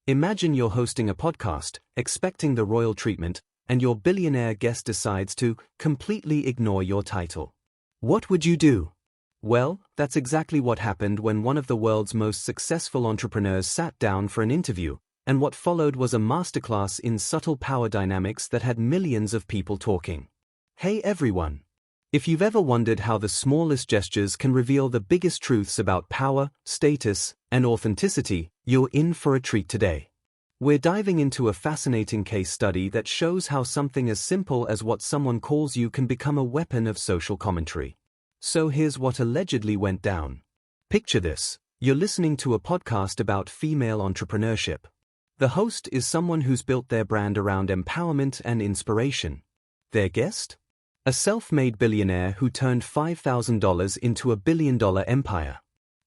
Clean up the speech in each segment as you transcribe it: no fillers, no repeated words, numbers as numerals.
Imagine you're hosting a podcast, expecting the royal treatment, and your billionaire guest decides to completely ignore your title. What would you do? Well, that's exactly what happened when one of the world's most successful entrepreneurs sat down for an interview, and what followed was a masterclass in subtle power dynamics that had millions of people talking. Hey everyone! If you've ever wondered how the smallest gestures can reveal the biggest truths about power, status, and authenticity, you're in for a treat today. We're diving into a fascinating case study that shows how something as simple as what someone calls you can become a weapon of social commentary. So here's what allegedly went down. Picture this: you're listening to a podcast about female entrepreneurship. The host is someone who's built their brand around empowerment and inspiration. Their guest? A self-made billionaire who turned $5,000 into $1 billion empire.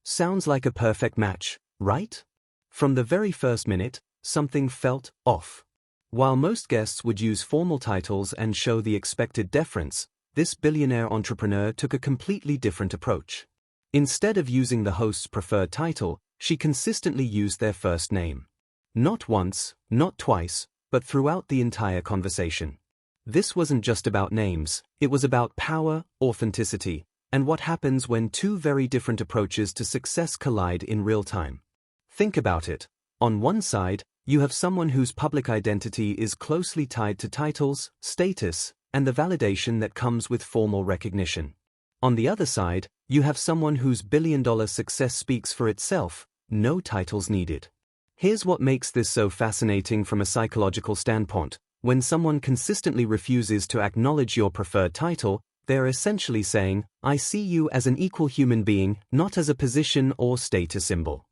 Sounds like a perfect match, right? From the very first minute, something felt off. While most guests would use formal titles and show the expected deference, this billionaire entrepreneur took a completely different approach. Instead of using the host's preferred title, she consistently used their first name. Not once, not twice, but throughout the entire conversation. This wasn't just about names, it was about power, authenticity, and what happens when two very different approaches to success collide in real time. Think about it. On one side, you have someone whose public identity is closely tied to titles, status, and the validation that comes with formal recognition. On the other side, you have someone whose billion-dollar success speaks for itself, no titles needed. Here's what makes this so fascinating from a psychological standpoint. When someone consistently refuses to acknowledge your preferred title, they're essentially saying, "I see you as an equal human being, not as a position or status symbol."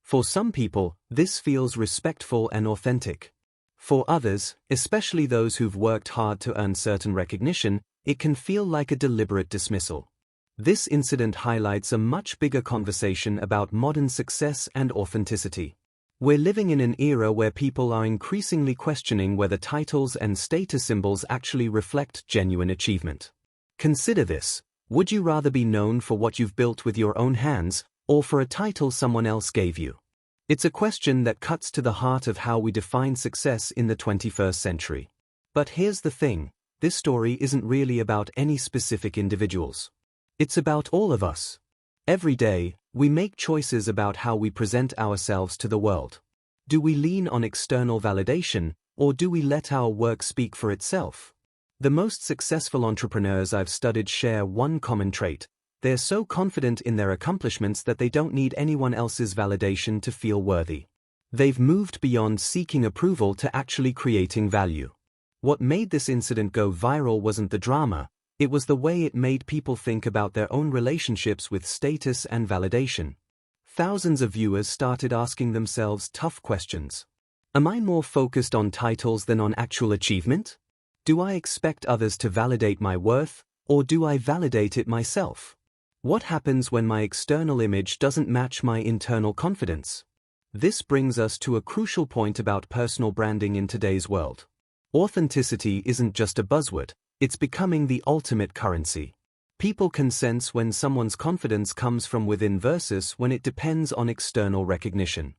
For some people, this feels respectful and authentic. For others, especially those who've worked hard to earn certain recognition, it can feel like a deliberate dismissal. This incident highlights a much bigger conversation about modern success and authenticity. We're living in an era where people are increasingly questioning whether titles and status symbols actually reflect genuine achievement. Consider this: would you rather be known for what you've built with your own hands, or for a title someone else gave you? It's a question that cuts to the heart of how we define success in the 21st century. But here's the thing: this story isn't really about any specific individuals. It's about all of us. Every day, we make choices about how we present ourselves to the world. Do we lean on external validation, or do we let our work speak for itself? The most successful entrepreneurs I've studied share one common trait: they're so confident in their accomplishments that they don't need anyone else's validation to feel worthy. They've moved beyond seeking approval to actually creating value. What made this incident go viral wasn't the drama. It was the way it made people think about their own relationships with status and validation. Thousands of viewers started asking themselves tough questions. Am I more focused on titles than on actual achievement? Do I expect others to validate my worth, or do I validate it myself? What happens when my external image doesn't match my internal confidence? This brings us to a crucial point about personal branding in today's world. Authenticity isn't just a buzzword. It's becoming the ultimate currency. People can sense when someone's confidence comes from within versus when it depends on external recognition.